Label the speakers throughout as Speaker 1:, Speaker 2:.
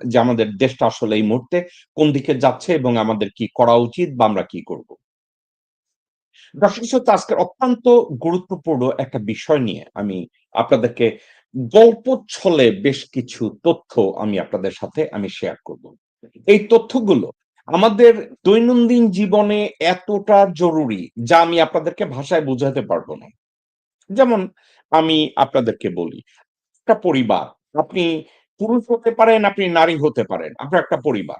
Speaker 1: যে আমাদের দেশটা আসলে এই মুহূর্তে কোন দিকে যাচ্ছে এবং আমাদের কি করা উচিত বা আমরা কি করব। দর্শক শ্রোতা, আজকের অত্যন্ত গুরুত্বপূর্ণ একটা বিষয় নিয়ে আমি আপনাদেরকে গল্প ছলে বেশ কিছু তথ্য আমি আপনাদের সাথে শেয়ার করব। এই তথ্যগুলো আমাদের দৈনন্দিন জীবনে এতটা জরুরি যা আমি আপনাদেরকে ভাষায় বোঝাতে পারব না। যেমন আমি আপনাদেরকে বলি, একটা পরিবার, আপনি পুরুষ হতে পারেন, আপনি নারী হতে পারেন, আপনার একটা পরিবার।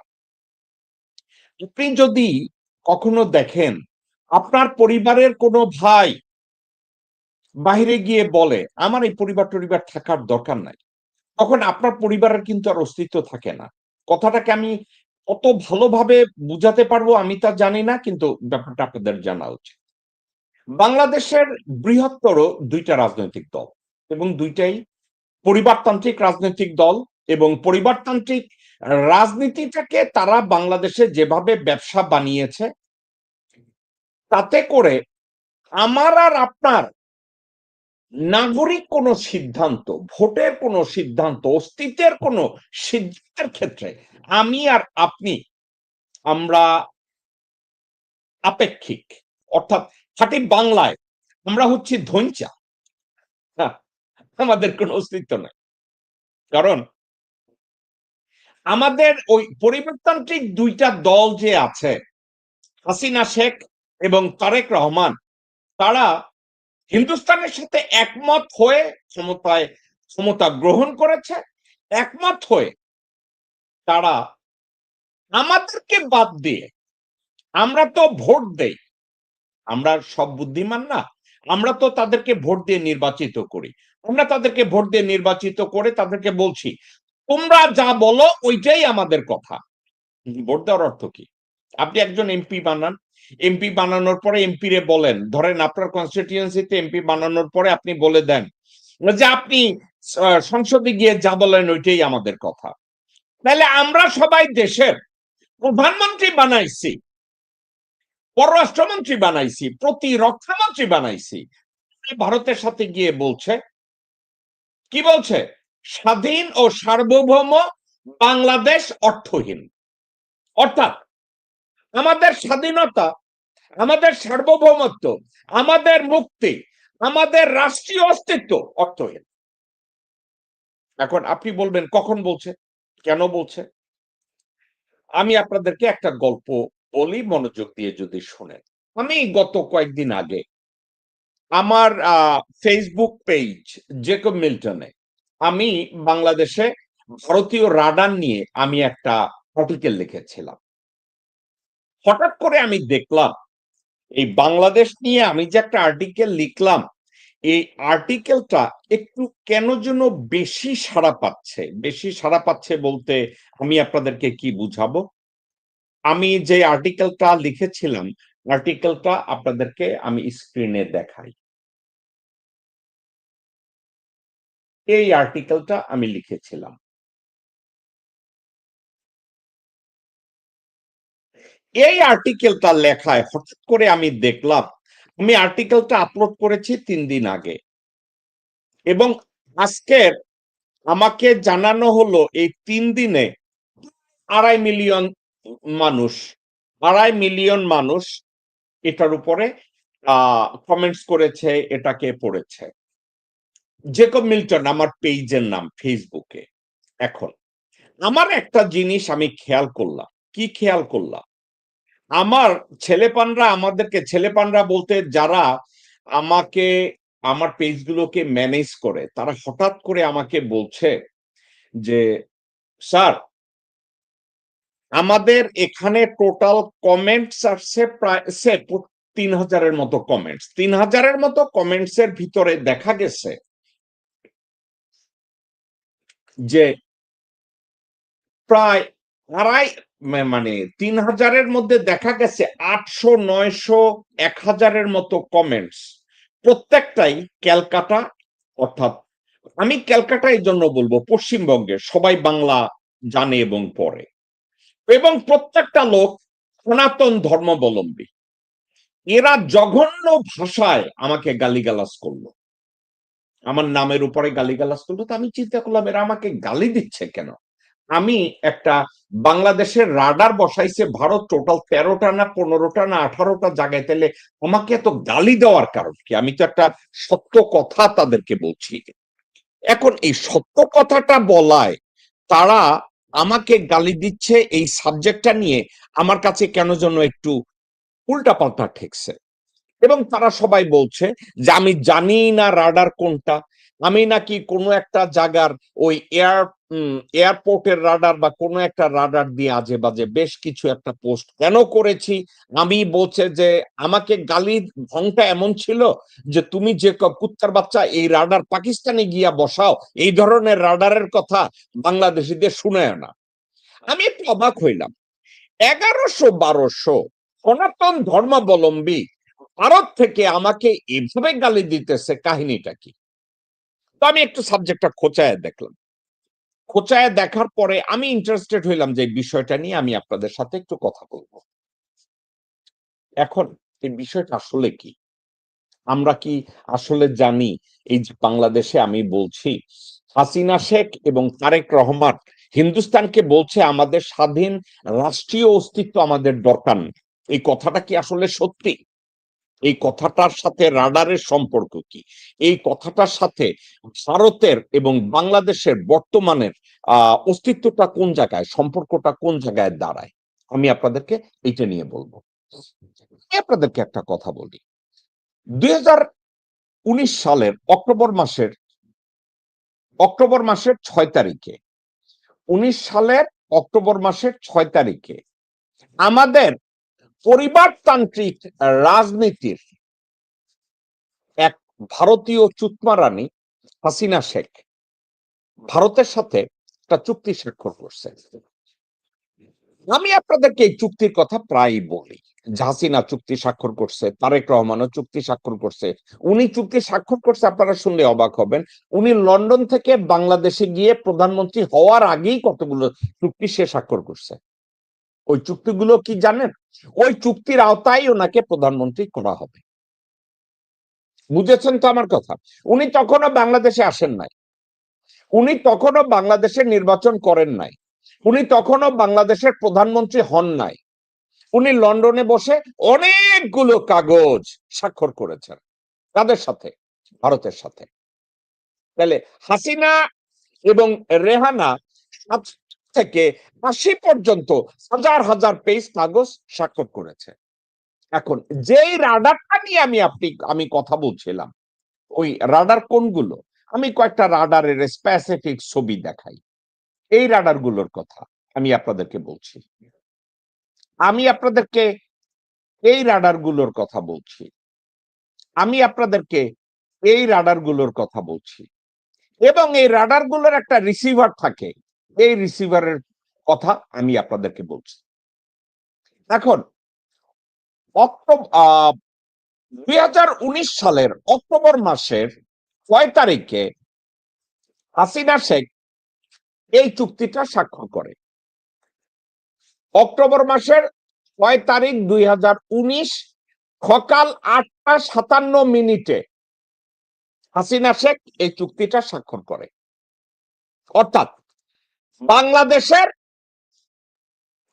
Speaker 1: আপনি যদি কখনো দেখেন আপনার পরিবারের কোনো ভাই বাহিরে গিয়ে বলে, "আমার এই পরিবার-টরিবার থাকার দরকার নাই।" তখন আপনার পরিবারের কিন্তু আর অস্তিত্ব থাকে না। কথাটাকে আমি কত ভালোভাবে বুঝাতে পারবো আমি তা জানি না, কিন্তু ব্যাপারটা আপনাদের জানা উচিত। বাংলাদেশের বৃহত্তর ২ টা রাজনৈতিক দল এবং ২ টাই পরিবারতান্ত্রিক রাজনৈতিক দল, এবং পরিবারতান্ত্রিক রাজনীতিটাকে তারা বাংলাদেশে যেভাবে ব্যবসা বানিয়েছে, তাতে করে আমার আর আপনার নাগরিক কোনো সিদ্ধান্ত, ভোটের কোনো সিদ্ধান্ত, অস্তিত্বের কোনো সিদ্ধান্তের ক্ষেত্রে আমি আর আপনি আমরা আপেক্ষিক। অর্থাৎ খাঁটি বাংলায় আমরা হচ্ছি ধইঞ্চা। হ্যাঁ, আমাদের কোনো অস্তিত্ব নাই। কারণ আমাদের ওই পরিবারতান্ত্রিক ২ টা দল যে আছে, হাসিনা শেখ এবং তারেক রহমান, তারা হিন্দুস্তানের সাথে একমত হয়ে ক্ষমতা গ্রহণ করেছে। একমত হয়ে তারা আমাদেরকে বাদ দিয়ে, আমরা তো ভোট দেই, আমরা সব বুদ্ধিমান না। আমরা তো তাদেরকে ভোট দিয়ে নির্বাচিত করি। আমরা তাদেরকে ভোট দিয়ে নির্বাচিত করে তাদেরকে বলছি, তোমরা যা বলো ওইটাই আমাদের কথা। ভোট দেওয়ার অর্থ কি? আপনি একজন এমপি বানান। এমপি বানানোর পরে এমপি রে বলেন, ধরেন আপনার কনস্টিটিউয়েন্সিতে এমপি বানানোর পরে আপনি বলে দেন যে আপনি সংসদে গিয়ে যা বলেন ওইটাই আমাদের কথা। তাহলে আমরা সবাই দেশের প্রধানমন্ত্রী বানাইছি, পররাষ্ট্রমন্ত্রী বানাইছি, প্রতিরক্ষামন্ত্রী বানাইছি। ভারতের সাথে গিয়ে বলছে, কি বলছে? স্বাধীন ও সার্বভৌম বাংলাদেশ অর্থহীন। অর্থাৎ আমাদের স্বাধীনতা, আমাদের সার্বভৌমত্ব, আমাদের মুক্তি, আমাদের রাষ্ট্রীয় অস্তিত্ব অর্থহীন। এখন আপনি বলবেন কখন বলছে, কেন বলছে? আমি আপনাদেরকে একটা গল্প বলি, মনোযোগ দিয়ে যদি শোনেন। আমি গত কয়েকদিন আগে আমার ফেসবুক পেজ জেকব মিল্টনে আমি বাংলাদেশে ভারতীয় রাডার নিয়ে আমি একটা আর্টিকেল লিখেছিলাম। হঠাৎ করে আমি দেখলাম এই বাংলাদেশ নিয়ে আমি যে একটা আর্টিকেল লিখলাম, এই আর্টিকেলটা একটু কেন যেন বেশি সাড়া পাচ্ছে। বেশি সাড়া পাচ্ছে বলতে আমি আপনাদেরকে কি বুঝাবো? আমি যে আর্টিকেলটা লিখেছিলাম, আর্টিকেলটা আপনাদেরকে আমি স্ক্রিনে দেখাই। এই আর্টিকেলটা আমি লিখেছিলাম। এই আর্টিকেলটা লেখায় হঠাৎ করে আমি দেখলাম, আমি আর্টিকেলটা আপলোড করেছি ৩ দিন আগে, এবং আজকের আমাকে জানানো হলো এই ৩ দিনে ২.৫ মিলিয়ন মানুষ, ২.৫ মিলিয়ন মানুষ এটার উপরে কমেন্টস করেছে, এটাকে পড়েছে। জেকব মিল্টন আমার পেজের নাম ফেসবুকে। এখন আমার একটা জিনিস আমি খেয়াল করলাম। কি খেয়াল করলাম? আমার ছেলেপানরা আমাদেরকে, ছেলেপানরা বলতে যারা আমাকে, আমার পেজগুলোকে ম্যানেজ করে, তারা হঠাৎ করে আমাকে বলছে যে, "স্যার, আমাদের এখানে টোটাল কমেন্টস আসছে প্রায় ৩,০০০ এর মতো কমেন্টস। ৩,০০০ এর মতো কমেন্টস এর ভিতরে দেখা গেছে যে প্রায় আড়াই মানে ৩,০০০ এর মধ্যে দেখা গেছে ৮০০, ৯০০, ১,০০০ এর মতো কমেন্টস। প্রত্যেকটাই ক্যালকাটা, অর্থাৎ আমি ক্যালকাটা এজন্য বলবো, পশ্চিমবঙ্গের সবাই বাংলা জানে এবং পড়ে। এবং প্রত্যেকটা লোক সনাতন ধর্মাবলম্বী। এরা জঘন্য ভাষায় আমাকে গালিগালাজ করলো। আমার নামের উপরে গালিগালাজ করলো। তো আমি চিন্তা করলাম এরা আমাকে গালি দিচ্ছে কেন? আমি একটা বাংলাদেশের রাডার বসাইছে ভারত টোটাল 13টা না 15টা না 18টা জায়গায়, তাহলে আমাকে এত গালি দেওয়ার কারণ কি? আমি তো একটা সত্য কথা তাদেরকে বলছি। এখন এই সত্য কথাটা বলায় তারা আমাকে গালি দিচ্ছে, এই সাবজেক্টটা নিয়ে আমার কাছে কেন যেন একটু উল্টাপাল্টা ঠেকছে। এবং তারা সবাই বলছে যে আমি জানি না রাডার কোনটা, আমি নাকি কোনো একটা জায়গার ওই এয়ারপোর্টের রাডার বা কোনো একটা রাডার দিয়ে আজে বাজে বেশ কিছু একটা পোস্ট কেন করেছি। আমি বলছে যে আমাকে গালির ঢংটা এমন ছিল যে তুমি যে কুত্তার বাচ্চা এই রাডার পাকিস্তানে গিয়া বসাও, এই ধরনের রাডারের কথা বাংলাদেশিদের শুনেও না। আমি একটু অবাক হইলাম, 1100-1200 সনাতন ধর্মাবলম্বী ভারত থেকে আমাকে এভাবে গালি দিতেছে, কাহিনীটা কি? তো আমি একটু সাবজেক্টটা খোঁচায় দেখলাম। খোঁচায় দেখার পরে আমি ইন্টারেস্টেড হইলাম যে এই বিষয়টা নিয়ে আমি আপনাদের সাথে একটু কথা বলবো। এখন এই বিষয়টা আসলে কি? আমরা কি আসলে জানি এই যে বাংলাদেশে আমি বলছি হাসিনা শেখ এবং তারেক রহমান হিন্দুস্তানকে বলছে আমাদের স্বাধীন রাষ্ট্রীয় অস্তিত্ব আমাদের দরকার নেই। এই কথাটা কি আসলে সত্যি? এই কথাটার সাথে রাডারের সম্পর্ক কি? এই কথাটার সাথে ভারতের এবং বাংলাদেশের বর্তমানের অস্তিত্বটা কোন জায়গায়, সম্পর্কটা কোন জায়গায় দাঁড়ায়? আমি আপনাদেরকে এইটা নিয়ে বলবো। আমি আপনাদেরকে একটা কথা বলি। 2019 সালের অক্টোবর মাসের 6 তারিখে, 19 সালের অক্টোবর মাসের 6 তারিখে আমাদের পরিবারতান্ত্রিক রাজনীতির এক ভারতীয় চুতমা রানী হাসিনা শেখ ভারতের সাথে একটা চুক্তি স্বাক্ষর করছে। আমি আপনাদেরকে এই চুক্তির কথা প্রায়ই বলি। হাসিনা চুক্তি স্বাক্ষর করছে, তারেক রহমানও চুক্তি স্বাক্ষর করছে। উনি চুক্তি স্বাক্ষর করছে, আপনারা শুনলে অবাক হবেন, উনি লন্ডন থেকে বাংলাদেশে গিয়ে প্রধানমন্ত্রী হওয়ার আগেই কতগুলো চুক্তি সে স্বাক্ষর করছে। ওই চুক্তিগুলো কি জানেন? ওই চুক্তির আওতায় ওনাকে প্রধানমন্ত্রী করা হবে। বুঝেছেন তো আমার কথা? উনি তখনও বাংলাদেশে আসেন নাই, উনি তখনও বাংলাদেশের নির্বাচন করেন নাই, উনি তখনও বাংলাদেশের প্রধানমন্ত্রী হন নাই। উনি লন্ডনে বসে অনেকগুলো কাগজ স্বাক্ষর করেছেন। কাদের সাথে? ভারতের সাথে। তাহলে হাসিনা এবং রেহানা ৭ থেকে ৮০ পর্যন্ত হাজার হাজার পেজ কাগজ স্বাক্ষর করেছে। এখন যেই রাডারটা নিয়ে আমি কথা বলছিলাম, ওই রাডার কোনগুলো? আমি কয়েকটা রাডারের স্পেসিফিক ছবি দেখাই। এই রাডার গুলোর কথা আমি আপনাদেরকে বলছি। আমি আপনাদেরকে এই রাডার গুলোর কথা বলছি। আমি আপনাদেরকে এই রাডার গুলোর কথা বলছি। এবং এই রাডার গুলোর একটা রিসিভার থাকে। এই রিসিভারের কথা আমি আপনাদেরকে বলছি। এখন 2019 সালের অক্টোবর মাসের 6 তারিখে হাসিনা শেখ এই চুক্তিটা স্বাক্ষর করে। অক্টোবর মাসের 6 তারিখ 2019 সকাল 8টা 57 মিনিটে হাসিনা শেখ এই চুক্তিটা স্বাক্ষর করে। অর্থাৎ বাংলাদেশের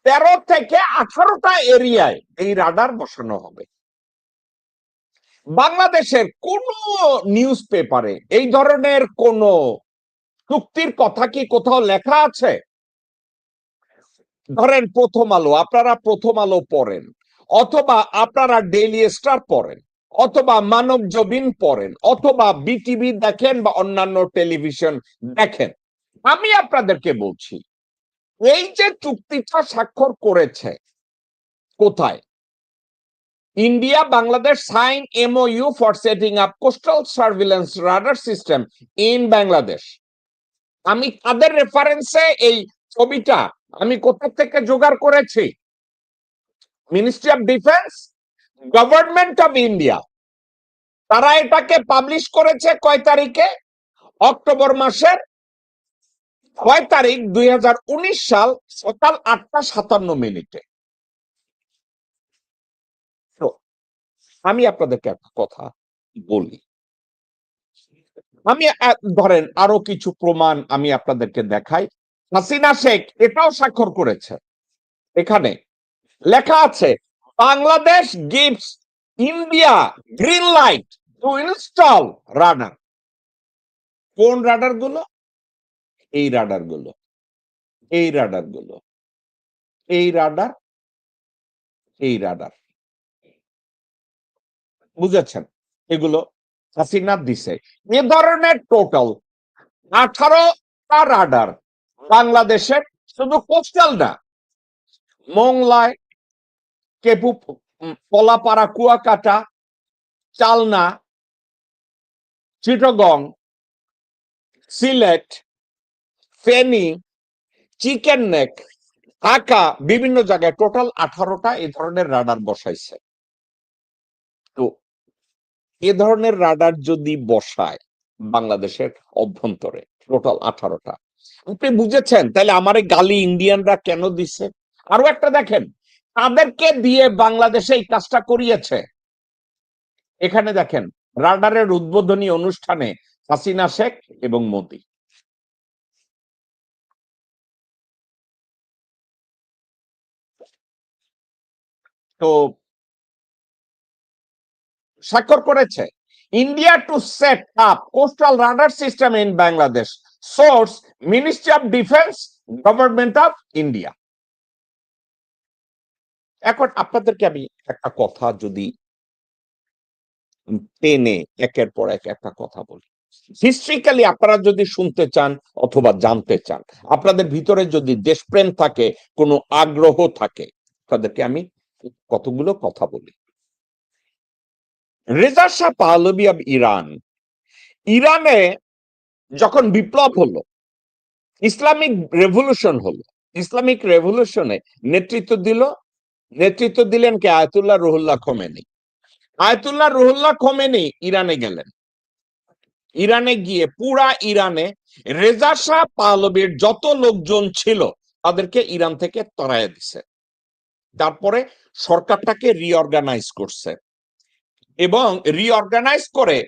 Speaker 1: 13 থেকে 18টা এরিয়ায় এই রাডার বসানো হবে। বাংলাদেশের কোন নিউজ পেপারে এই ধরনের কোন চুক্তির কথা কি কোথাও লেখা আছে? ধরেন প্রথম আলো, আপনারা প্রথম আলো পড়েন, অথবা আপনারা ডেইলি স্টার পড়েন, অথবা মানব জমিন পড়েন, অথবা বিটিভি দেখেন বা অন্যান্য টেলিভিশন দেখেন। আমি আপনাদেরকে বলছি এই যে চুক্তিটা স্বাক্ষর করেছে কোথায়? India Bangladesh sign MOU for setting up coastal surveillance radar system in Bangladesh. আমি তাদের রেফারেন্সে এই ছবিটা আমি কোথা থেকে জোগাড় করেছি? Ministry of defence, government of India, তারা এটাকে পাবলিশ করেছে কয় তারিখে? অক্টোবর মাসের 6 তারিখ 2019 সাল সকাল 8টা 57 মিনিটে। তো আমি আপনাদেরকে একটা কথা বলি। আমি ধরেন আরো কিছু প্রমাণ আমি আপনাদেরকে দেখাই। হাসিনা শেখ এটাও স্বাক্ষর করেছে। এখানে লেখা আছে Bangladesh gives India green light to install radar. কোন রাডার গুলো? এই রাডার গুলো, এই রাডার গুলো, এই রাডার, এই রাডার। বুঝেছেন? এগুলো হাসিনা দিছে। এ ধরনের টোটাল 18টা রাডার বাংলাদেশের, শুধু কোস্টাল না, মোংলায়, কেপু, পলাপাড়া, কুয়াকাটা, চালনা, চিটগং, সিলেট, ফেনী, চিকেন নেক, ঢাকা, বিভিন্ন জায়গায় টোটাল 18টা এই ধরনের রাডার বসাইছে। তো এ ধরনের রাডার যদি বসায় বাংলাদেশের অভ্যন্তরে টোটাল 18টা, আপনি বুঝেছেন তাহলে আমারে গালি ইন্ডিয়ানরা কেন দিছে? আরো একটা দেখেন, তাদেরকে দিয়ে বাংলাদেশে এই কাজটা করিয়েছে। এখানে দেখেন রাডারের উদ্বোধনী অনুষ্ঠানে হাসিনা শেখ এবং মোদি। তো স্বাক্ষর করেছে India to set up coastal radar system in Bangladesh, source ministry of defence, government of India. এখন আপনাদেরকে আমি একটা কথা যদি টেনে একের পর এক একটা কথা বলি, হিস্ট্রিক্যালি আপনারা যদি শুনতে চান অথবা জানতে চান, আপনাদের ভিতরে যদি দেশপ্রেম থাকে, কোনো আগ্রহ থাকে, তাদেরকে আমি কতগুলো কথা বলি। Reza Shah Pahlavi of Iran, ইরানে যখন বিপ্লব হলো, ইসলামিক রেভলিউশন হলো, ইসলামিক রেভলিউশনে নেতৃত্ব দিলেন কে? Ayatollah Ruhollah Khomeini. Ayatollah Ruhollah Khomeini ইরানে গেলেন। ইরানে গিয়ে পুরা ইরানে রেজা শাহ পাহলভীর যত লোকজন ছিল তাদেরকে ইরান থেকে তাড়াইয়া দিছে। তারপরে সরকারটাকে রিঅর্গানাইজ করছে এবং রিঅর্গানাইজ করে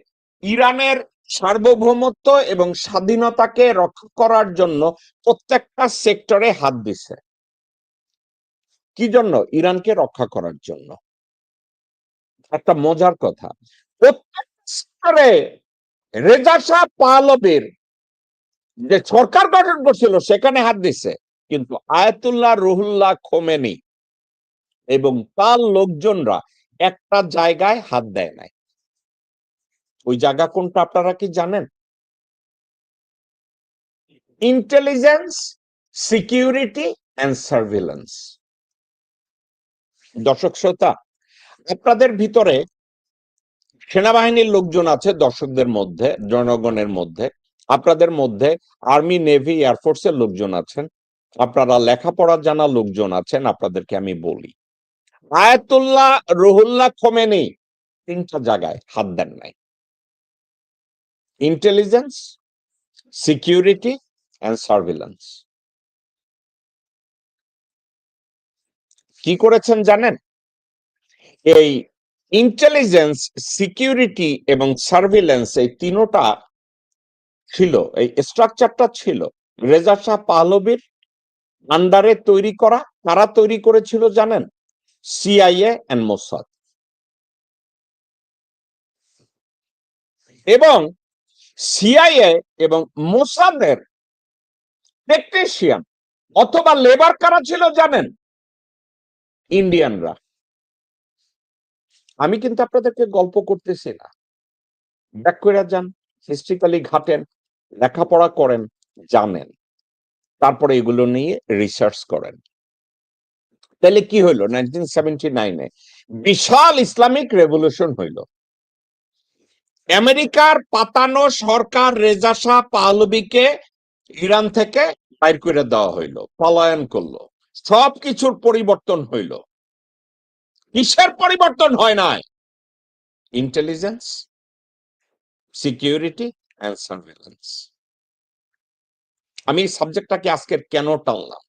Speaker 1: ইরানের সার্বভৌমত্ব এবং স্বাধীনতাকে রক্ষা করার জন্য প্রত্যেকটা সেক্টরে হাত দিছে। কি জন্য? ইরানকে রক্ষা করার জন্য। একটা মজার কথা, প্রত্যেক সেক্টরে রেজা শাহ পাহলভীর যে সরকার গঠন করছিল সেখানে হাত দিছে, কিন্তু আয়াতুল্লাহ রুহুল্লাহ খোমেনি এবং তার লোকজনরা একটা জায়গায় হাত দেয় নাই। ওই জায়গা কোনটা আপনারা কি জানেন? Intelligence, security and surveillance. দর্শক শ্রোতা, আপনাদের ভিতরে সেনাবাহিনীর লোকজন আছে, দর্শকদের মধ্যে, জনগণের মধ্যে, আপনাদের মধ্যে আর্মি, নেভি, এয়ারফোর্সের লোকজন আছেন, আপনারা লেখাপড়া জানা লোকজন আছেন। আপনাদেরকে আমি বলি, আয়াতুল্লাহ রুহুল্লাহ খোমেনি 3টা জায়গায় হাত দেন নাই: ইন্টেলিজেন্স, সিকিউরিটি অ্যান্ড সার্ভিলেন্স। কি করেছেন জানেন? এই ইন্টেলিজেন্স, সিকিউরিটি এবং সার্ভিলেন্স, এই তিনটা ছিল, এই স্ট্রাকচারটা ছিল রেজা শাহ পাহলভীর আন্ডারে তৈরি করা। কারা তৈরি করেছিল জানেন? CIA and Mossad. এবং সিআইএ এবং মোসাদের টেকনিশিয়ান অথবা লেবার কারা ছিল জানেন? ইন্ডিয়ানরা। আমি কিন্তু আপনাদেরকে গল্প করতেছি না, ব্যাক করে যান, হিস্ট্রিক্যালি ঘাটেন, লেখাপড়া করেন, জানেন, তারপরে এগুলো নিয়ে রিসার্চ করেন। তাহলে কি হইলো? 1979-এ বিশাল ইসলামিক রেভলিউশন হইল। আমেরিকার পাতানো সরকার রেজা শাহ পাহলভীকে ইরান থেকে বাইর করে দেওয়া হইলো, পলায়ন করলো, সবকিছুর পরিবর্তন হইল। কিসের পরিবর্তন হয় নাই? Intelligence, security and surveillance. আমি এই সাবজেক্টটাকে আজকের কেন টানলাম?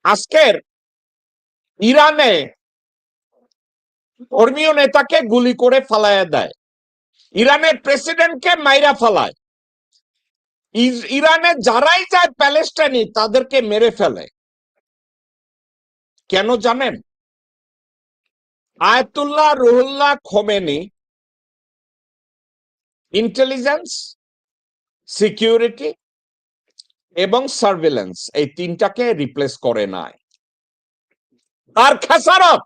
Speaker 1: আজকের ইরানে ধর্মীয় নেতাকে গুলি করে ফালাইয়া দেয়, ইরানের প্রেসিডেন্টকে মাইরা ফালায়,
Speaker 2: ইরানে যারাই যায় প্যালেস্টাইনি তাদেরকে মেরে ফেলে। কেন জানেন? Ayatollah Ruhollah Khomeini intelligence, security এবং সার্ভেলেন্স এই তিনটাকে রিপ্লেস করে নাই। আর খেসারত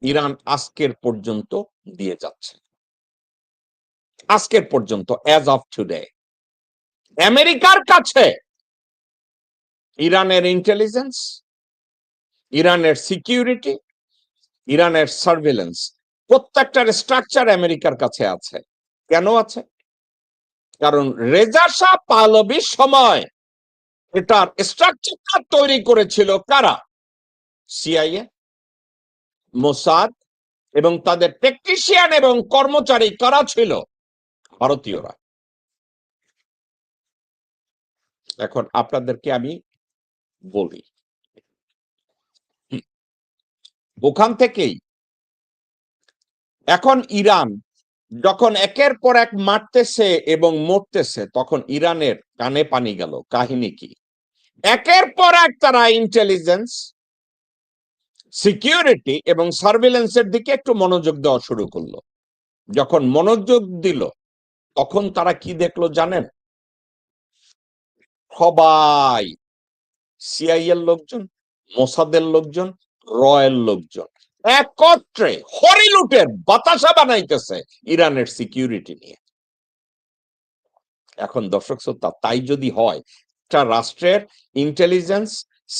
Speaker 2: ইরান আজকের পর্যন্ত দিয়ে যাচ্ছে, আজকের পর্যন্ত, অ্যাজ অফ টুডে। আমেরিকার কাছে ইরানের ইন্টেলিজেন্স, ইরানের সিকিউরিটি, ইরানের সার্ভেলেন্স প্রত্যেকটার স্ট্রাকচার আমেরিকার কাছে আছে। কেন আছে? কারণ রেজা শাহ পাহলভির সময় এটার স্ট্রাকচারটা তৈরি করেছিল কারা? সিআইএ, মোসাদ এবং তাদের টেকনিশিয়ান এবং কর্মচারী কারা ছিল? ভারতীয়রা। এখন আপনাদেরকে আমি বলি, ওখান থেকেই এখন ইরান যখন একের পর এক মারতেছে এবং মরতেছে, তখন ইরানের কানে পানি গেল। কাহিনী কি? একের পর এক তারা ইন্টেলিজেন্স, সিকিউরিটি এবং সার্ভেলেন্সের দিকে একটু মনোযোগ দেওয়া শুরু করলো। যখন মনোযোগ দিল তখন তারা কি দেখলো জানেন? সবাই সিআইএর লোকজন, মোসাদের লোকজন, রয়ের লোকজন একত্রে হরিলুটের বাতাসা বানাইতেছে ইরানের সিকিউরিটি নিয়ে। এখন দর্শক শ্রোতা, তাই যদি হয়, একটা রাষ্ট্রের ইন্টেলিজেন্স,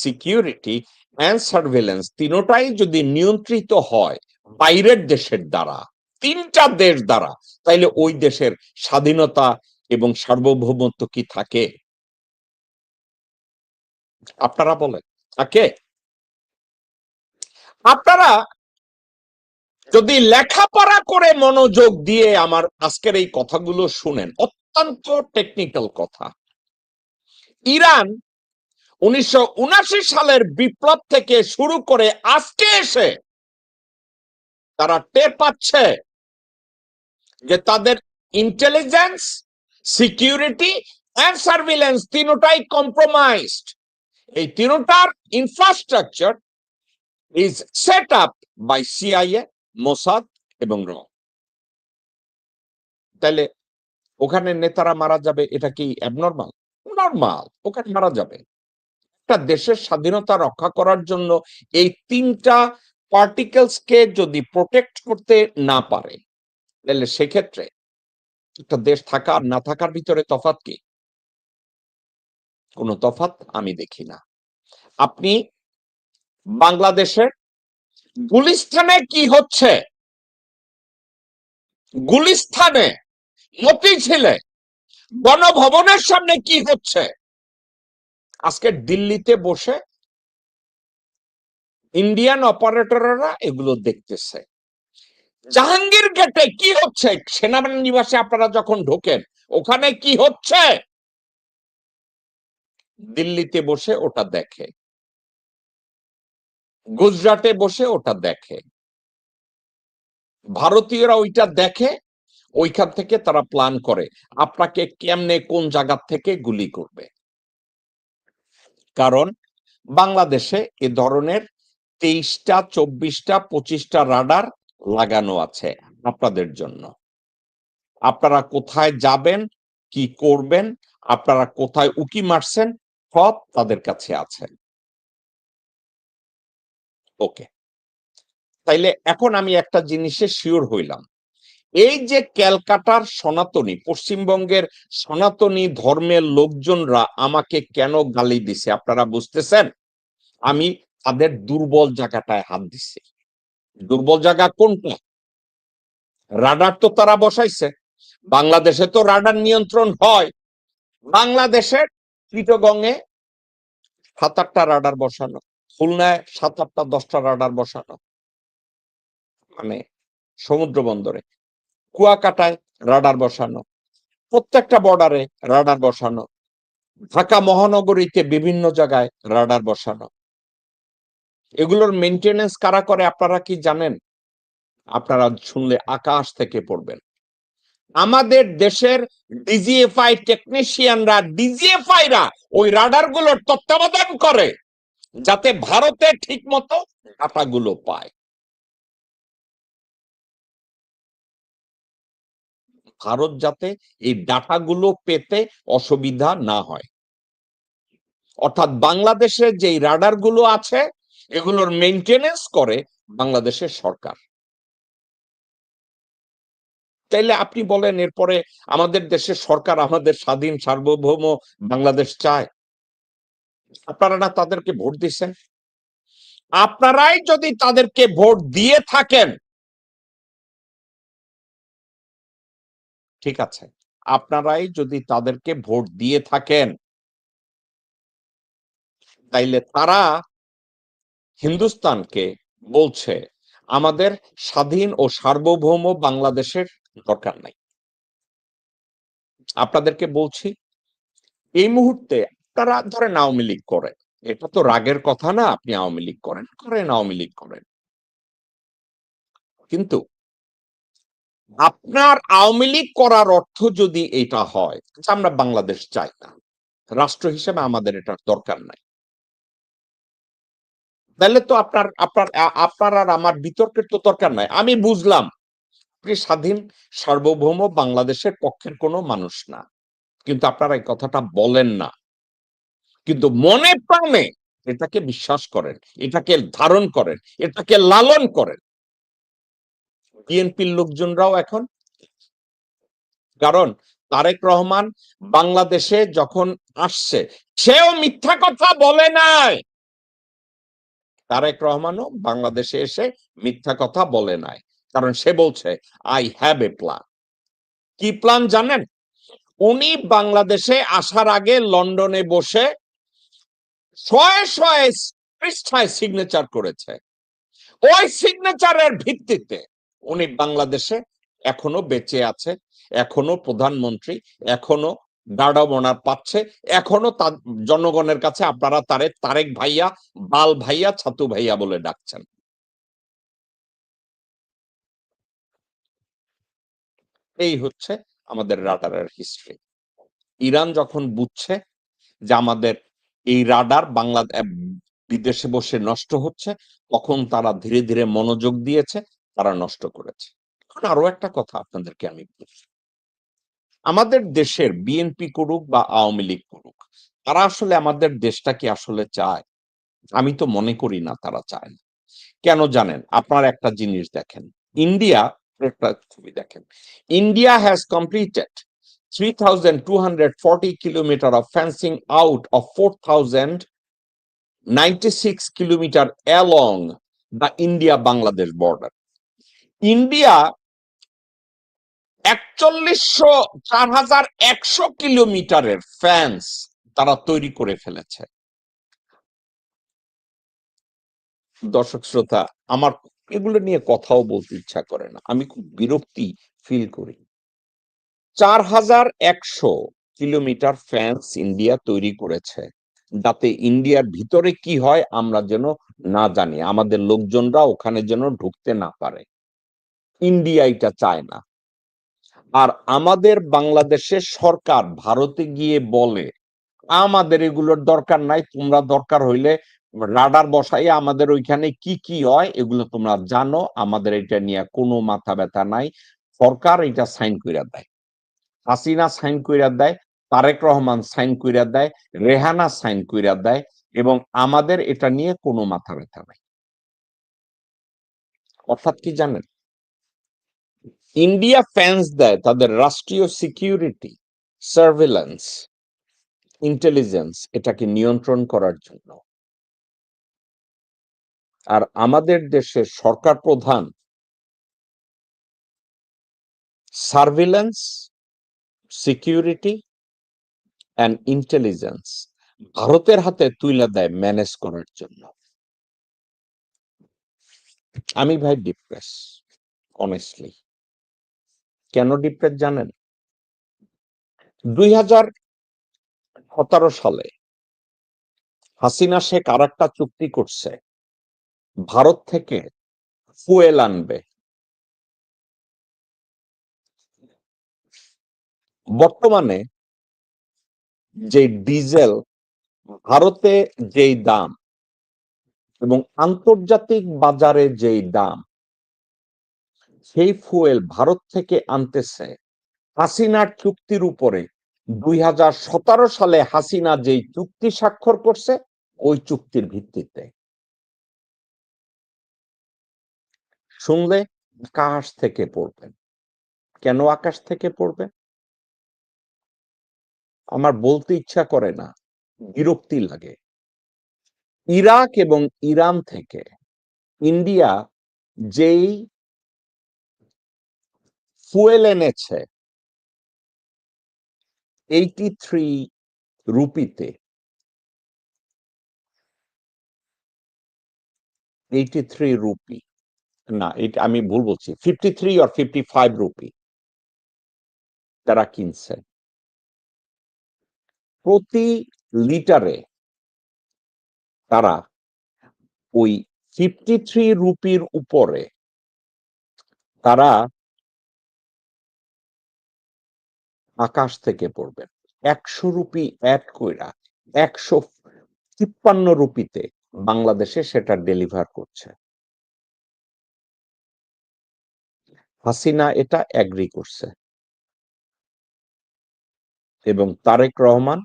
Speaker 2: সিকিউরিটি অ্যান্ড সার্ভেলেন্স তিনটাই যদি নিয়ন্ত্রিত হয় বাইরের দেশের দ্বারা, তিনটা দেশ দ্বারা, তাইলে ওই দেশের স্বাধীনতা এবং সার্বভৌমত্ব কি থাকে? আপনারা বলেন থাকে? আপনারা যদি লেখাপড়া করে মনোযোগ দিয়ে আমার আজকের এই কথাগুলো শুনেন, অত্যন্ত টেকনিক্যাল কথা। ইরান 1979 সালের বিপ্লব থেকে শুরু করে আজকে এসে তারা টের পাচ্ছে যে তাদের ইন্টেলিজেন্স, সিকিউরিটি এন্ড সার্ভিলেন্স তিনটাই কম্প্রোমাইজড। এই তিনটার infrastructure is set up by CIA, Mossad এবং র। তাহলে ওখানে নেতারা মারা যাবে, এটা কি অ্যাবনর্মাল? নর্মাল, ওখানে মারা যাবে। একটা দেশের স্বাধীনতা রক্ষা করার জন্য এই তিনটা পার্টিকেলসকে যদি প্রোটেক্ট করতে না পারে, তাহলে সেক্ষেত্রে একটা দেশ থাকা আর না থাকার ভিতরে তফাৎ কি? কোনো তফাৎ আমি দেখি না। আপনি বাংলাদেশের গুলিস্তানে কি হচ্ছে, গুলিস্তানে, মতিঝিলে, গণভবনের সামনে কি হচ্ছে, আজকে দিল্লিতে বসে ইন্ডিয়ান অপারেটররা এগুলো দেখতেছে। জাহাঙ্গীর গেটে কি হচ্ছে, সেনানিবাসে আপনারা যখন ঢোকেন ওখানে কি হচ্ছে, দিল্লিতে বসে ওটা দেখে, গুজরাটে বসে ওটা দেখে, ভারতীয়রা ওইটা দেখে, ওইখান থেকে তারা প্ল্যান করে আপনাকে কেমনে কোন জায়গা থেকে গুলি করবে। কারণ বাংলাদেশে এ ধরনের 23টা, 24টা, 25টা রাডার লাগানো আছে আপনাদের জন্য। আপনারা কোথায় যাবেন, কি করবেন, আপনারা কোথায় উকি মারছেন, সব তাদের কাছে আছে। ওকে, তাইলে এখন আমি একটা জিনিসে শিওর হইলাম, এই যে ক্যালকাটার সনাতনী, পশ্চিমবঙ্গের সনাতনী ধর্মের লোকজনরা আমাকে কেন গালি দিছে আপনারা বুঝতেছেন? আমি তাদের দুর্বল জায়গাটায় হাত দিছি। দুর্বল জায়গা কোনটা? রাডার তো তারা বসাইছে। বাংলাদেশে তো রাডার নিয়ন্ত্রণ হয়। বাংলাদেশের চিটাগংয়ে 7-8টা রাডার বসানো, খুলনায় 7-8টা 10টা রাডার বসানো, মানে সমুদ্র বন্দরে, কুয়াকাটায় রাডার বসানো, প্রত্যেকটা বর্ডারে রাডার বসানো, ঢাকা মহানগরীতে বিভিন্ন জায়গায় রাডার বসানো। এগুলোর মেইনটেনেন্স কারা করে আপনারা কি জানেন? আপনারা শুনলে আকাশ থেকে পড়বেন। আমাদের দেশের ডিজিএফআই টেকনিশিয়ানরা, ডিজিএফআইরা ওই রাডার গুলোর তত্ত্বাবধান করে যাতে ভারতে ঠিক মতো ডাটাগুলো পায়। ভারত যাতে এই ডাটাগুলো পেতে অসুবিধা না হয়। অর্থাৎ বাংলাদেশে যেই রাডার গুলো আছে এগুলোর মেইনটেনেন্স করে বাংলাদেশের সরকার। তাইলে আপনি বলেন এরপরে আমাদের দেশের সরকার আমাদের স্বাধীন সার্বভৌম বাংলাদেশ চায়? আপনারা না তাদেরকে ভোট দিচ্ছেন? আপনারাই যদি তাদেরকে ভোট দিয়ে থাকেন, ঠিক আছে, আপনারাই যদি তাদেরকে ভোট দিয়ে থাকেন, তাইলে তারা হিন্দুস্তানকে বলছে আমাদের স্বাধীন ও সার্বভৌম বাংলাদেশের দরকার নাই। আপনাদেরকে বলছি এই মুহূর্তে আপনারা ধরেন আওয়ামী লীগ করেন, এটা তো রাগের কথা না, আপনি আওয়ামী লীগ করেন, আওয়ামী লীগ করেন, কিন্তু আপনার আওয়ামী লীগ করার অর্থ যদি এটা হয় যে আমরা বাংলাদেশ চাই না, রাষ্ট্র হিসেবে আমাদের এটার দরকার নাই, তাহলে তো আপনার আর আমার বিতর্কের তো দরকার নাই। আমি বুঝলাম আপনি স্বাধীন সার্বভৌম বাংলাদেশের পক্ষের কোনো মানুষ না, কিন্তু আপনারা এই কথাটা বলেন না, কিন্তু মনে প্রাণে এটাকে বিশ্বাস করেন, এটাকে ধারণ করেন, এটাকে লালন করেন। বিএনপির লোকজনরাও এখন, কারণ তারেক রহমান বাংলাদেশে যখন আসছে সেও মিথ্যা কথা বলে নাই। তারেক রহমানও বাংলাদেশে এসে মিথ্যা কথা বলে নাই, কারণ সে বলছে আই হ্যাভ এ প্ল্যান। কি প্ল্যান জানেন? উনি বাংলাদেশে আসার আগে লন্ডনে বসে শয়ে শয়ে পৃষ্ঠায় সিগনেচার করেছে। ওই সিগনেচারের ভিত্তিতে উনি বাংলাদেশে এখনো বেঁচে আছে, এখনো প্রধানমন্ত্রী, এখনো গার্ড অব অনার পাচ্ছে, এখনো তার জনগণের কাছে আপনারা তারে তারেক ভাইয়া, বাল ভাইয়া, ছাতু ভাইয়া বলে ডাকছেন। এই হচ্ছে আমাদের রাডারের হিস্ট্রি। ইরান যখন বুঝছে যে আমাদের এই রাডার বিদেশে বসে নষ্ট হচ্ছে, তখন তারা ধীরে ধীরে মনোযোগ দিয়েছে, তারা নষ্ট করেছে। এখন আরো একটা কথা আপনাদেরকে আমি বলছি, আমাদের দেশের বিএনপি করুক বা আওয়ামী লীগ করুক, তারা আসলে আমাদের দেশটা কি আসলে চায়? আমি তো মনে করি না তারা চায় না। কেন জানেন? আপনারা একটা জিনিস দেখেন, ইন্ডিয়া, একটা ছবি দেখেন, India has completed 3,240 kilometer of fencing out of 4,096 kilometer along the India-Bangladesh border. India 4,100 কিলোমিটারের ফেন্স তারা তৈরি করে ফেলেছে। দর্শক শ্রোতা, আমার এগুলো নিয়ে কথাও বলতে ইচ্ছা করে না, আমি খুব বিরক্তি ফিল করি। 4,100 কিলোমিটার ফেন্স ইন্ডিয়া তৈরি করেছে, যাতে ইন্ডিয়ার ভিতরে কি হয় আমরা যেন না জানি, আমাদের লোকজনরা ওখানে যেন ঢুকতে না পারে। ইন্ডিয়া এটা চায় না। আর আমাদের বাংলাদেশের সরকার ভারতে গিয়ে বলে আমাদের এগুলোর দরকার নাই, তোমরা দরকার হইলে রাডার বসাইয়া আমাদের ওইখানে কি কি হয় এগুলো তোমরা জানো, আমাদের এটা নিয়ে কোনো মাথা ব্যথা নাই। সরকার এটা সাইন কইরা দেয়, হাসিনা সাইন কইরা দেয়, তারেক রহমান সাইন কইরা দেয়, রেহানা সাইন কইরা দেয়, এবং আমাদের এটা নিয়ে কোনো মাথা ব্যথা নাই। অর্থাৎ কি জানেন? ইন্ডিয়া ফ্যান্স দেয় তাদের রাষ্ট্রীয় সিকিউরিটি, সার্ভেলেন্স, ইন্টেলিজেন্স এটাকে নিয়ন্ত্রণ করার জন্য। আর আমাদের দেশের সরকার প্রধান সার্ভিলেন্স, সিকিউরিটি অ্যান্ড ইন্টেলিজেন্স ভারতের হাতে তুইলা দেয় ম্যানেজ করার জন্য। আমি ভাই ডিপ্রেস, অনেস্টলি। কেন ডিপ্রেস জানেন? 2017 সালে হাসিনা শেখ আর একটা চুক্তি করছে, ভারত থেকে ফুয়েল আনবে। বর্তমানে যে ডিজেল ভারতে যেই দাম এবং আন্তর্জাতিক বাজারে যেই দাম, সেই ফুয়েল ভারত থেকে আনতেছে হাসিনার চুক্তির উপরে। 2017 সালে হাসিনা যেই চুক্তি স্বাক্ষর করছে, ওই চুক্তির ভিত্তিতে। শুনলে আকাশ থেকে পড়বেন। কেন আকাশ থেকে পড়বে? আমার বলতে ইচ্ছা করে না, বিরক্তি লাগে। ইরাক এবং ইরান থেকে ইন্ডিয়া যেই ফুয়েল এনেছে 83 রুপিতে, 83 রুপি না, এটা আমি ভুল বলছি, 53 or 55 রুপি তারা কিনছে। প্রতি লিটারে তারা ওই 53 রুপির উপরে তারা আকাশ থেকে পড়বে 100 রুপি অ্যাড কইরা 153 রুপিতে বাংলাদেশে সেটা ডেলিভার করছে। হাসিনা এটা এগ্রি করছে এবং তারেক রহমান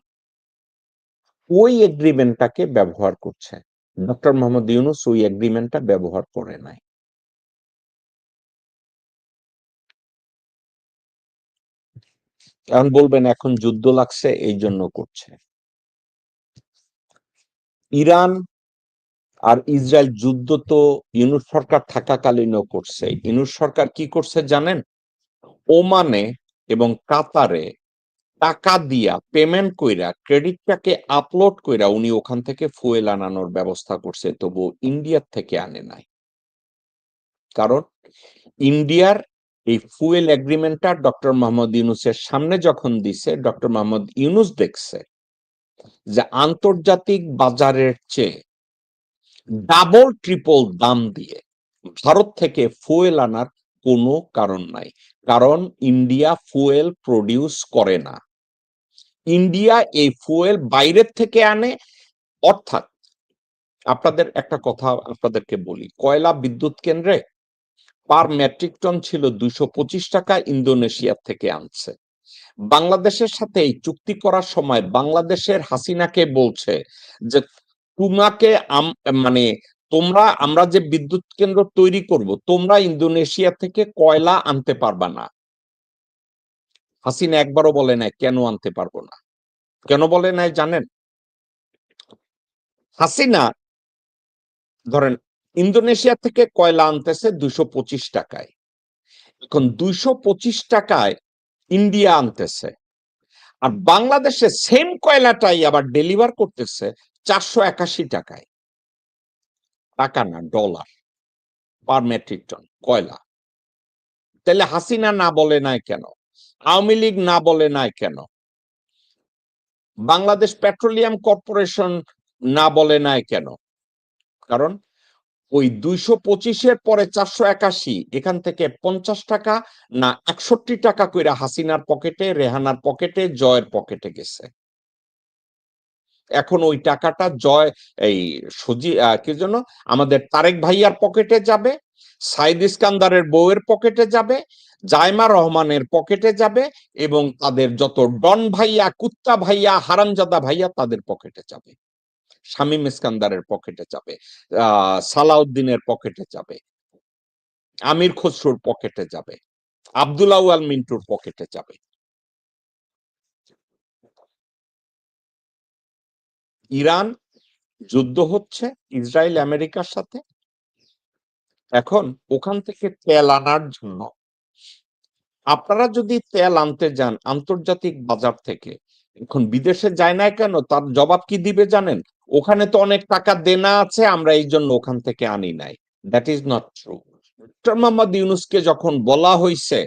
Speaker 2: ওই এগ্রিমেন্টটাকে ব্যবহার করছে। ডক্টর মোহাম্মদ ইউনূস ওই এগ্রিমেন্টটা ব্যবহার করে নাই। এখন বলবেন এখন যুদ্ধ লাগছে এই জন্য করছে। ইরান আর ইসরায়েল যুদ্ধ তো ইউনূস সরকার থাকাকালীনও করছে। ইউনূস সরকার কি করছে জানেন? ওমানে এবং কাতারে টাকা দিয়া পেমেন্ট কইরা ক্রেডিটটাকে আপলোড কইরা উনি ওখান থেকে ফুয়েল আনানোর ব্যবস্থা করছে, তবু ইন্ডিয়ার থেকে আনে নাই। কারণ ইন্ডিয়ার এই ফুয়েল এগ্রিমেন্টটা ডক্টর মোহাম্মদ ইউনূসের সামনে যখন দিছে, ডক্টর মোহাম্মদ ইউনূস দেখছে যে আন্তর্জাতিক বাজারের চেয়ে ডাবল ট্রিপল দাম দিয়ে ভারত থেকে ফুয়েল আনার কোনো কারণ নাই। কারণ ইন্ডিয়া ফুয়েল প্রডিউস করে না। ইন্ডিয়া এই ফুয়েল বাইরের থেকে আনে। অর্থাৎ আপনাদের একটা কথা আপনাদেরকে বলি, কয়লা বিদ্যুৎ কেন্দ্রে পার মেট্রিক টন ছিল 225 টাকা, ইন্দোনেশিয়া থেকে আনছে। বাংলাদেশের সাথে এই চুক্তি করার সময় বাংলাদেশের হাসিনাকে বলছে যে তোমাকে মানে আমরা যে বিদ্যুৎ কেন্দ্র তৈরি করব, তোমরা ইন্দোনেশিয়া থেকে কয়লা আনতে পারবা না। হাসিনা একবারও বলে নাই কেন আনতে পারবো না। কেন বলে নাই জানেন? হাসিনা ধরেন ইন্দোনেশিয়া থেকে কয়লা আনতেছে 225 টাকায়, এখন 225 টাকায় ইন্ডিয়া আনতেছে, আর বাংলাদেশে সেম কয়লাটাই আবার ডেলিভার করতেছে 481 টাকায়। টাকা না, ডলার পার মেট্রিক টন কয়লা। তাহলে হাসিনা না বলে নাই কেন? আওয়ামী লীগ না বলে নাই কেন? বাংলাদেশ পেট্রোলিয়াম কর্পোরেশন না বলে নাই কেন? কারণ ওই 225-এর পরে 481, এখান থেকে 50 টাকা না 61 টাকা কইরা হাসিনার পকেটে, রেহানার পকেটে, জয়ের পকেটে গেছে। এখন ওই টাকাটা জয় এই কি জন্য আমাদের তারেক ভাইয়ার পকেটে যাবে, সাইদ ইস্কান্দারের বউয়ের পকেটে যাবে, জায়মা রহমানের পকেটে যাবে এবং তাদের যত ডন ভাইয়া, কুত্তা ভাইয়া, হারামজাদা ভাইয়া তাদের পকেটে যাবে। শামীম ইস্কান্দারের পকেটে যাবে, সালাউদ্দিনের পকেটে যাবে, আমির খসরুর পকেটে যাবে, আব্দুল আউয়াল মিন্টুর পকেটে যাবে। ইরান যুদ্ধ হচ্ছে ইসরায়েল আমেরিকার সাথে। এখন ওখান থেকে তেল আনার জন্য আপনারা যদি তেল আনতে যান আন্তর্জাতিক বাজার থেকে, এখন বিদেশে যায় না কেন, তার জবাব কি দিবে জানেন? ওখানে তো অনেক টাকা দেনা আছে, আমরা এই জন্য ওখান থেকে আনি নাই। That is not true. Doctor Mohammad ইউনূসকে যখন বলা হয়েছে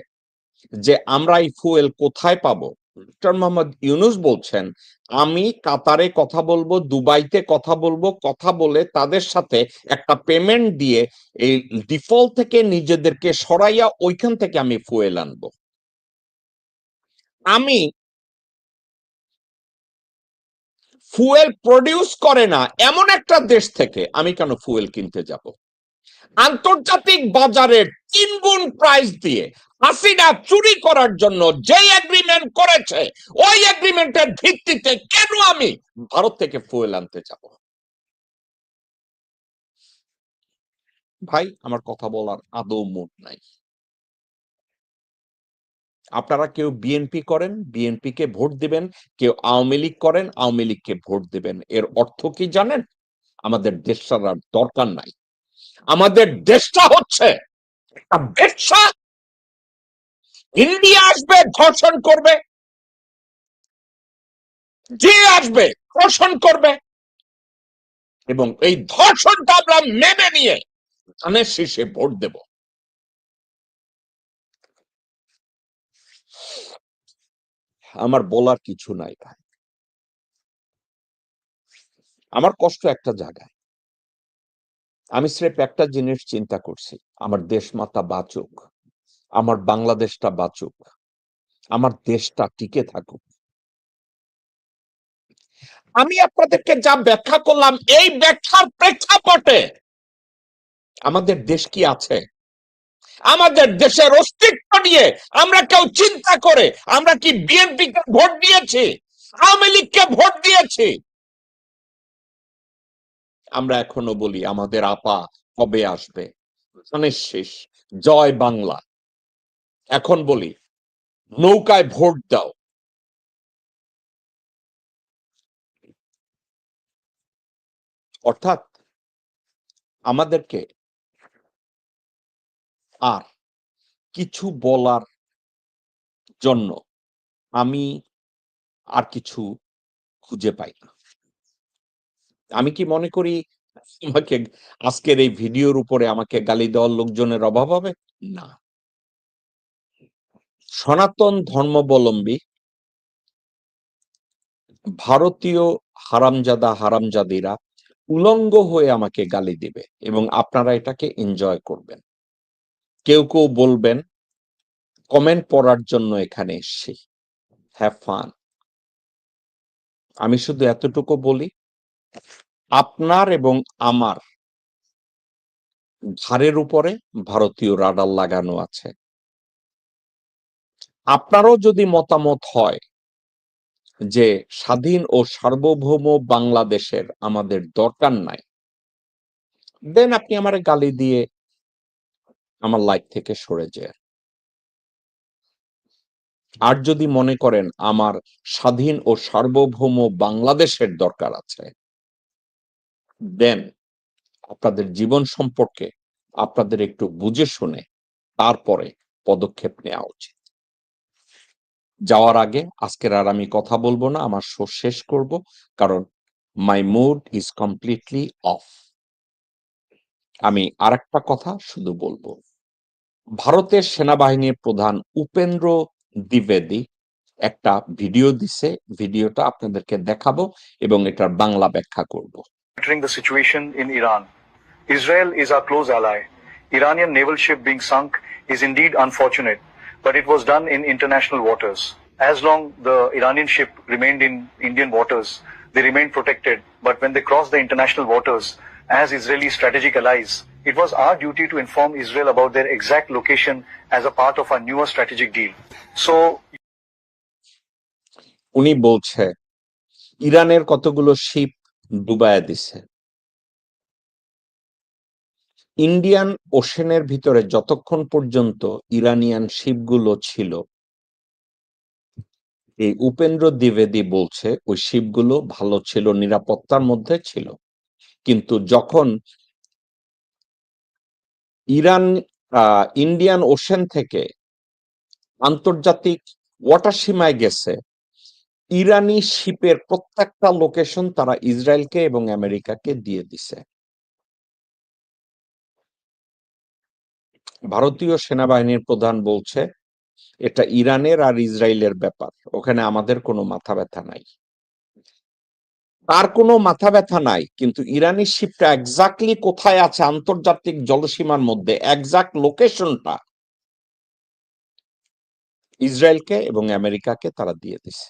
Speaker 2: যে আমরা এই ফুয়েল কোথায় পাবো, ডক্টর মোহাম্মদ ইউনূস বলছেন আমি কাতারে কথা বলবো, দুবাইতে কথা বলবো, কথা বলে তাদের সাথে একটা পেমেন্ট দিয়ে এই ডিফল্ট থেকে নিজেদেরকে সরাইয়া ওইখান থেকে আমি ফুয়েল আনবো। আমি ফুয়েল প্রডিউস করে না এমন একটা দেশ থেকে আমি কেন ফুয়েল কিনতে যাব? আন্তর্জাতিক বাজারের 3 গুণ প্রাইস দিয়ে হাসিনা চুরি করার জন্য যে এগ্রিমেন্ট করেছে ওই এগ্রিমেন্টের ভিত্তিতে কেন আমি ভারত থেকে ফুয়েল আনতে যাব? ভাই, আমার কথা বলার আদৌ মুড নাই। আপনারা কেউ বিএনপি করেন, বিএনপি কে ভোট দিবেন, কেউ আওয়ামী লীগ করেন, আওয়ামী লীগকে ভোট দিবেন। এর অর্থ কি জানেন? আমাদের দেশ চালার দরকার নাই। আমাদের দেশটা হচ্ছে একটা ব্যবসা। ইন্ডিয়া আসবে, ধর্ষণ করবে, যে আসবে ধর্ষণ করবে, এবং এই ধর্ষণটা আমরা মেনে নিয়ে ধানের শীষে ভোট দেব। আমার বলার কিছু নাই ভাই। আমার কষ্ট একটা জায়গায়। আমি স্রেফ একটা জিনিস চিন্তা করছি, আমার দেশ মাতা বাঁচুক, আমার বাংলাদেশটা বাঁচুক, আমার দেশটা টিকে থাকুক। আমি আপনাদেরকে যা ব্যাখ্যা করলাম এই ব্যাখ্যার প্রেক্ষাপটে আমাদের দেশ কি আছে? আমাদের দেশের অস্তিত্ব নিয়ে আমরা কেউ চিন্তা করে আমরা কি বিএনপি কে ভোট দিয়েছি, আওয়ামী লীগকে ভোট দিয়েছি? আমরা এখনো বলি আমাদের আপা কবে আসবে, ধানের শেষ, জয় বাংলা। এখন বলি নৌকায় ভোট দাও। অর্থাৎ আমাদেরকে আর কিছু বলার জন্য আমি আর কিছু খুঁজে পাই না। আমি কি মনে করি আমাকে আজকের এই ভিডিওর উপরে আমাকে গালি দেওয়ার লোকজনের অভাব হবে? না। সনাতন ধর্মাবলম্বী ভারতীয় হারামজাদা হারামজাদিরা উলঙ্গ হয়ে আমাকে গালি দিবে এবং আপনারা এটাকে এনজয় করবেন। কেউ কেউ বলবেন কমেন্ট পড়ার জন্য এখানে এসছি, হ্যাভ ফান। আমি শুধু এতটুকু বলি, আপনার এবং আমার ঘাড়ের উপরে ভারতীয় রাডার লাগানো আছে। আপনারও যদি মতামত হয় যে স্বাধীন ও সার্বভৌম বাংলাদেশের আমাদের দরকার নাই, দেন আপনি আমারে গালি দিয়ে আমার লাইফ থেকে সরে যায়। আর যদি মনে করেন আমার স্বাধীন ও সার্বভৌম বাংলাদেশের দরকার আছে, দেন আপনাদের জীবন সম্পর্কে আপনাদের একটু বুঝে শুনে তারপরে পদক্ষেপ নেওয়া উচিত। যাওয়ার আগে আজকের আর আমি কথা বলবো না, আমার শো শেষ করব, কারণ my mood is completely off. আমি আরেকটা কথা শুধু বলবো, ভারতের সেনাবাহিনীর প্রধান উপেন্দ্র দ্বিবেদী একটা ভিডিও দিছে, ভিডিওটা আপনাদেরকে দেখাবো এবং এটার বাংলা ব্যাখ্যা করব।
Speaker 3: Monitoring the situation in Iran. Israel is our close ally. Iranian naval ship being sunk is indeed unfortunate, but it was done in international waters. As long the Iranian ship remained in Indian waters, they remained protected, but when they crossed the international waters, as Israeli strategic allies, it was our duty to inform Israel about their exact location as a part of our newer strategic deal. So,
Speaker 2: উনি বলছে ইরানের কতগুলো sheep ডুবাইয়া দিছে। Indian ওশেনের ভিতরে যতক্ষণ পর্যন্ত Iranian শিপগুলো ছিল, এই উপেন্দ্র দ্বিবেদী বলছে ওই শিপগুলো ভালো ছিল, নিরাপত্তার মধ্যে ছিল। কিন্তু যখন ইরান ইন্ডিয়ান ওশেন থেকে আন্তর্জাতিক ওয়াটার সীমায় গেছে, ইরানি শিপের প্রত্যেকটা লোকেশন তারা ইসরায়েলকে এবং আমেরিকাকে দিয়ে দিছে। ভারতীয় সেনাবাহিনীর প্রধান বলছে এটা ইরানের আর ইসরায়েলের ব্যাপার, ওখানে আমাদের কোনো মাথা ব্যথা নাই। তার কোনো মাথা ব্যথা নাই, কিন্তু ইরানি শিপটা এক্স্যাক্টলি কোথায় আছে আন্তর্জাতিক জলসীমার মধ্যে, এক্স্যাক্ট লোকেশনটা ইসরায়েলকে এবং আমেরিকাকে তারা দিয়ে দিছে।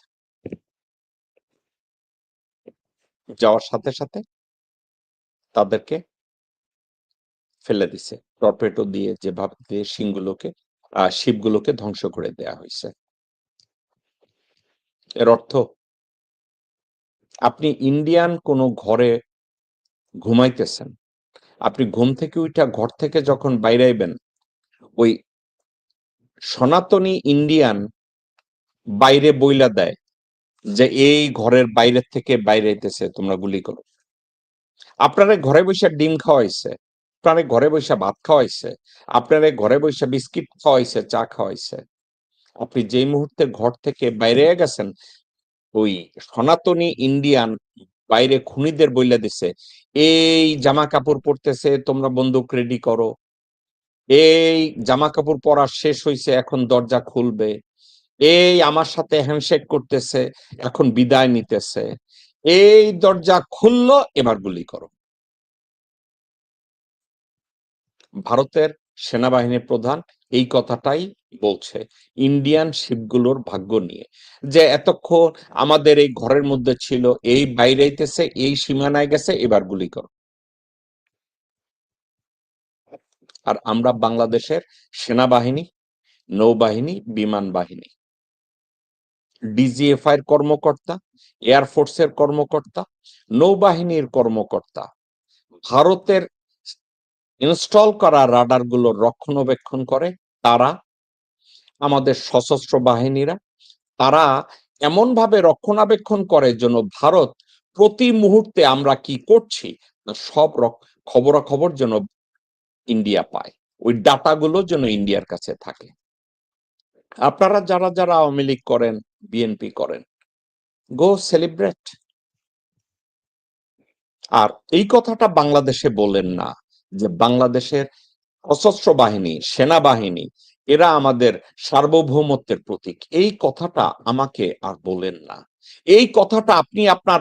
Speaker 2: যাওয়ার সাথে সাথে তাদেরকে ফেলে দিছে টর্পেডো দিয়ে, যেভাবে দিয়ে শিপগুলোকে ধ্বংস করে দেয়া হয়েছে। এর অর্থ আপনি ইন্ডিয়ান কোনো ঘরে ঘুমাইতেছেন, আপনি ঘুম থেকে উঠা ঘর থেকে যখন বাইরে আইবেন, ওই সনাতনী ইন্ডিয়ান বাইরে বইলা দেয় যে এই ঘরের বাইরের থেকে বাইরে আইতেছে, তোমরা গুলি করো। আপনারে ঘরে বসে ডিম খাওয়াইছে, আপনারে ঘরে বসে ভাত খাওয়াইছে, আপনারে ঘরে বসে বিস্কিট খাওয়াইছে, চা খাওয়াইছে। আপনি যেই মুহূর্তে ঘর থেকে বাইরে গেছেন, ওই সনাতনী ইন্ডিয়ান বাইরে খুনিদের বইলা দিছে, এই জামা কাপড় পরতেছে, তোমরা বন্দুক রেডি করো, এই জামা কাপড় পরা শেষ হইছে, এখন দরজা খুলবে, এই আমার সাথে হ্যান্ডশেক করতেছে, এখন বিদায় নিতেছে, এই দরজা খুললো, এবার গুলি করো। ভারতের সেনাবাহিনীর প্রধান এই কথাটাই বলছে ইন্ডিয়ান শিপগুলোর ভাগ্য নিয়ে, যে এতক্ষণ আমাদের এই ঘরের মধ্যে ছিল, এই বাইরে আইতেছে, এই সীমানায় গেছে, এবার গুলি করো। আর আমরা বাংলাদেশের সেনাবাহিনী, নৌবাহিনী, বিমান বাহিনী, ডিজিএফআই এর কর্মকর্তা, এয়ারফোর্সের কর্মকর্তা, নৌবাহিনীর কর্মকর্তা ভারতের ইনস্টল করা রাডার গুলোর রক্ষণাবেক্ষণ করে। তারা আমাদের সশস্ত্র বাহিনীরা, তারা এমন ভাবে রক্ষণাবেক্ষণ করে যেন ভারত প্রতি মুহূর্তে আমরা কি করছি সব খবরাখবর যেন ইন্ডিয়া পায়, ওই ডাটাগুলো যেন ইন্ডিয়ার কাছে থাকে। আপনারা যারা যারা আওয়ামী লীগ করেন, বিএনপি করেন, গো সেলিব্রেট। আর এই কথাটা বাংলাদেশে বলেন না যে বাংলাদেশের সশস্ত্র বাহিনী, সেনাবাহিনী এরা আমাদের সার্বভৌমত্বের প্রতীক। এই কথাটা আমাকে আর বলেন না। এই কথাটা আপনি আপনার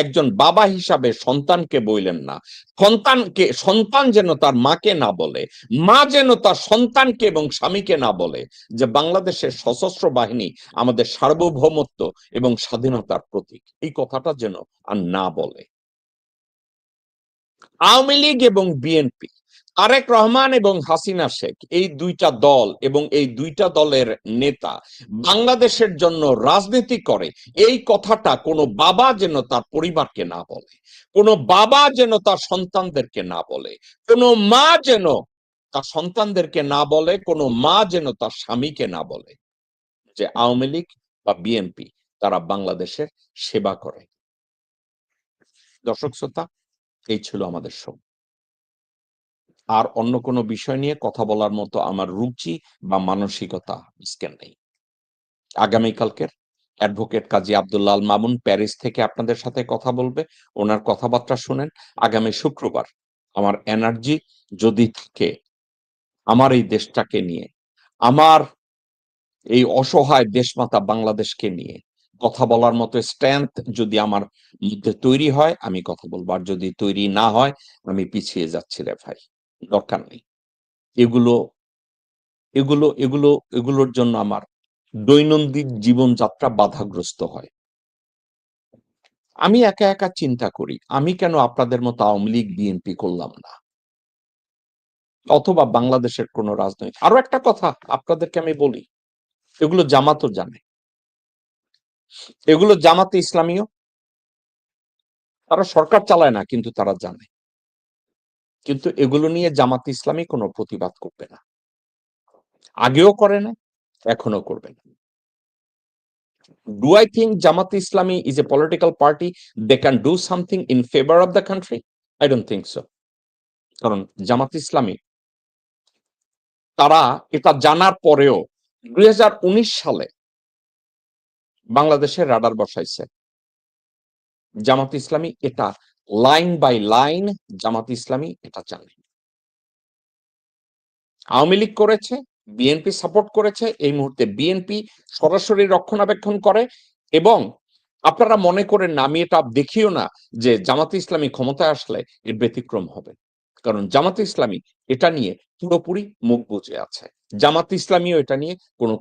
Speaker 2: একজন বাবা হিসাবে সন্তানকে বললেন না। সন্তান যেন তার মাকে না বলে, মা যেন তার সন্তানকে এবং স্বামীকে না বলে যে বাংলাদেশের সশস্ত্র বাহিনী আমাদের সার্বভৌমত্ব এবং স্বাধীনতার প্রতীক। এই কথাটা যেন আর না বলে। আওয়ামী লীগ এবং বিএনপি, তারেক রহমান এবং হাসিনা শেখ, এই দুইটা দল এবং এই দুইটা দলের নেতা বাংলাদেশের জন্য রাজনীতি করে, এই কথাটা কোনো বাবা যেন তার পরিবারকে না বলে, কোনো বাবা যেন তার সন্তানদেরকে না বলে, কোনো মা যেন তার সন্তানদেরকে না বলে, কোনো মা যেন তার স্বামীকে না বলে যে আওয়ামী লীগ বা বিএনপি তারা বাংলাদেশের সেবা করে। দর্শক শ্রোতা, এই ছিল আমাদের শো। আর অন্য কোনো বিষয় নিয়ে কথা বলার মতো আমার রুচি বা মানসিকতা আজকে নেই। আগামীকালকের অ্যাডভোকেট কাজী আব্দুল্লাহ আল মামুন প্যারিস থেকে আপনাদের সাথে কথা বলবে। ওনার কথাবার্তা শুনেন। আগামী শুক্রবার আমার এনার্জি যদি থাকে আমার এই দেশটাকে নিয়ে, আমার এই অসহায় দেশমাতা বাংলাদেশকে নিয়ে কথা বলার মতো স্ট্রেংথ যদি আমার মধ্যে তৈরি হয়, আমি কথা বলবো। আর যদি তৈরি না হয়, আমি পিছিয়ে যাচ্ছি রে ভাই, দরকার নেই। এগুলো এগুলো এগুলো এগুলোর জন্য আমার দৈনন্দিন জীবনযাত্রা বাধাগ্রস্ত হয়। আমি একা একা চিন্তা করি, আমি কেন আপনাদের মতো আওয়ামী লীগ বিএনপি করলাম না, অথবা বাংলাদেশের কোন রাজনৈতিক। আরো একটা কথা আপনাদেরকে আমি বলি, এগুলো জামাতও জানে, এগুলো জামাতে ইসলামীও, তারা সরকার চালায় না কিন্তু তারা জানে। কিন্তু এগুলো নিয়ে জামাতে ইসলামী কোনো প্রতিবাদ করবে না, আগেও করে না, এখনো করবে না। Do I think Jamaat Islami is a political party? They can do something in favor of the country? I don't think so. কারণ জামাত ইসলামী তারা এটা জানার পরেও 2019 সালে বাংলাদেশে রাডার বসাইছে। জামাত ইসলামী এটা line by line, Jamaat Islami এটা জানে। আওয়ামী লীগ করেছে, বিএনপি সাপোর্ট করেছে, এই মুহূর্তে বিএনপি সরাসরি রক্ষণাবেক্ষণ করে। এবং আপনারা মনে করেন না, আমি এটা দেখিও না যে জামাতে ইসলামী ক্ষমতায় আসলে এর ব্যতিক্রম হবে, কারণ জামাতে ইসলামী এটা নিয়ে পুরোপুরি মুখ বুজে আছে। জামাত ইসলামীও এটা নিয়ে কোনো